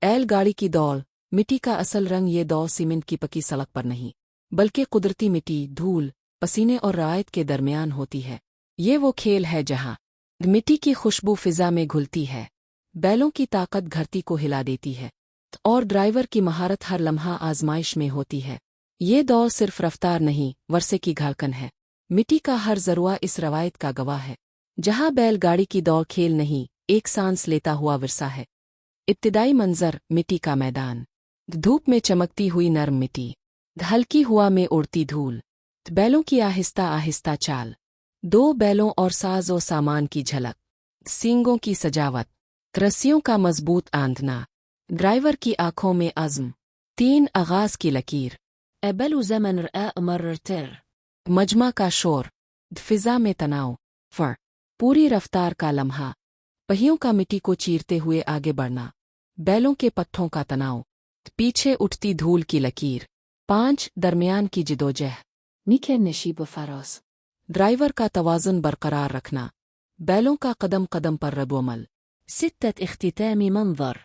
बैल गाड़ी की दौड़। मिट्टी का असल रंग ये दौड़ सीमेंट की पकी सड़क पर नहीं, बल्कि कुदरती मिट्टी, धूल, पसीने और रायत के दरमियान होती है। ये वो खेल है जहां मिट्टी की खुशबू फिजा में घुलती है, बैलों की ताकत धरती को हिला देती है और ड्राइवर की महारत हर लम्हा आजमाइश में होती है। ये दौर सिर्फ रफ्तार नहीं, वर्षे की धड़कन है। मिट्टी का हर जरुआ इस रवायत का गवाह है। जहां बैलगाड़ी की दौड़ खेल नहीं, एक सांस लेता हुआ विरसा है। इब्तिदाई मंजर, मिट्टी का मैदान, धूप में चमकती हुई नरम मिट्टी, हल्की हुआ में उड़ती धूल, बैलों की आहिस्ता आहिस्ता चाल, दो बैलों और साज और सामान की झलक, सींगों की सजावट, रस्सियों का मजबूत आंधना, ड्राइवर की आंखों में अज़्म, तीन आगाज की लकीर, एबल ज़मन रअ मर्रतर, मजमा का शोर, फिजा में तनाव, फर, पूरी रफ्तार का लम्हा, पहियों का मिट्टी को चीरते हुए आगे बढ़ना, बैलों के पट्ठों का तनाव, पीछे उठती धूल की लकीर, पांच दरमियान की जिदोजह, नीचे नशीब फरोस, ड्राइवर का तवाज़ुन बरकरार रखना, बैलों का कदम कदम पर रद्दअमल, सित्तत इख्तितामी मंज़र,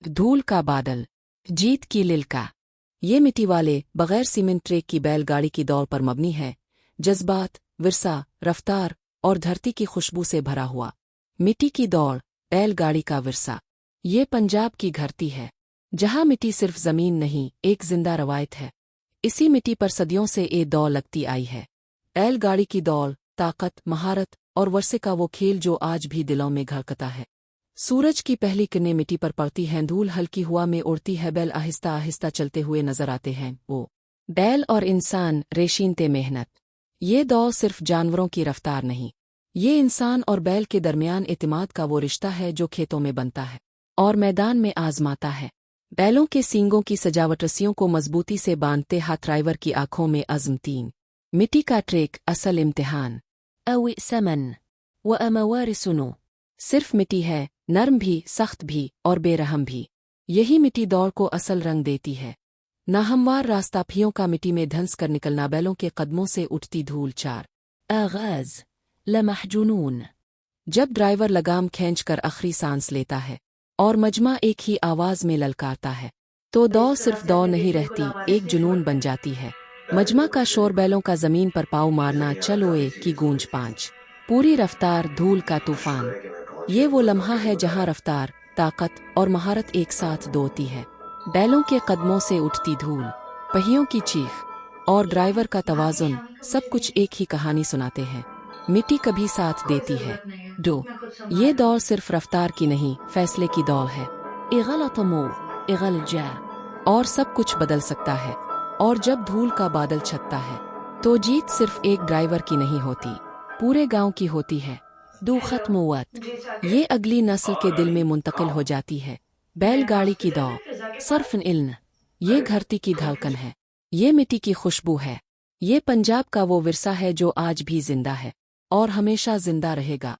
धूल का बादल, जीत की लिलका। ये मिट्टी वाले बगैर सीमेंट ट्रैक की बैलगाड़ी की दौड़ पर मबनी है, जज्बात, विरसा, रफ्तार और धरती की खुशबू से भरा हुआ। मिट्टी की दौड़, बैलगाड़ी का विरसा। ये पंजाब की धरती है, जहां मिट्टी सिर्फ जमीन नहीं, एक जिंदा रवायत है। इसी मिट्टी पर सदियों से ये दौड़ लगती आई है। बैलगाड़ी की दौड़, ताकत, महारत और वर्षे का वो खेल जो आज भी दिलों में धड़कता है। सूरज की पहली किरणें मिट्टी पर पड़ती हैं, धूल हल्की हुआ में उड़ती है, बैल आहिस्ता आहिस्ता चलते हुए नजर आते हैं। वो बैल और इंसान, रेशीनते मेहनत। ये दौर सिर्फ जानवरों की रफ्तार नहीं, ये इंसान और बैल के दरमियान एतमाद का वो रिश्ता है जो खेतों में बनता है और मैदान में आजमाता है। बैलों के सींगों की सजावट, रस्सियों को मजबूती से बांधते हाथ, ड्राइवर की आंखों में अज़्म, तीन। मिट्टी का ट्रैक, असल इम्तिहान। अवी समन व अमवारिसुनो। सिर्फ मिट्टी है, नरम भी, सख्त भी और बेरहम भी। यही मिट्टी दौड़ को असल रंग देती है। नाहमवार रास्ता, फियों का मिट्टी में धंस कर निकलना, बैलों के कदमों से उठती धूल, चार। आगाज लमहजुनून। जब ड्राइवर लगाम खींच कर आखिरी सांस लेता है और मजमा एक ही आवाज में ललकारता है, तो दौड़ सिर्फ दौड़ नहीं रहती, एक जुनून बन जाती है। मजमा का शोर, बैलों का जमीन पर पाँव मारना, चलोए की गूंज, पांच। पूरी रफ्तार, धूल का तूफान। ये वो लम्हा है जहां रफ्तार, ताकत और महारत एक साथ दौड़ती है। बैलों के कदमों से उठती धूल, पहियों की चीख और ड्राइवर का तवाज़ुन, सब कुछ एक ही कहानी सुनाते हैं। मिट्टी कभी साथ देती है। दो, ये दौड़ सिर्फ रफ्तार की नहीं, फैसले की दौड़ है। इगलतमो इगलजा, और सब कुछ बदल सकता है। और जब धूल का बादल छटता है, तो जीत सिर्फ एक ड्राइवर की नहीं होती, पूरे गांव की होती है। दो खत्म हुआ, ये अगली नस्ल के दिल में मुंतकिल हो जाती है। बैलगाड़ी की दौड़ सर्फ इल्म, ये धरती की धड़कन है, ये मिट्टी की खुशबू है, ये पंजाब का वो विरसा है जो आज भी जिंदा है और हमेशा जिंदा रहेगा।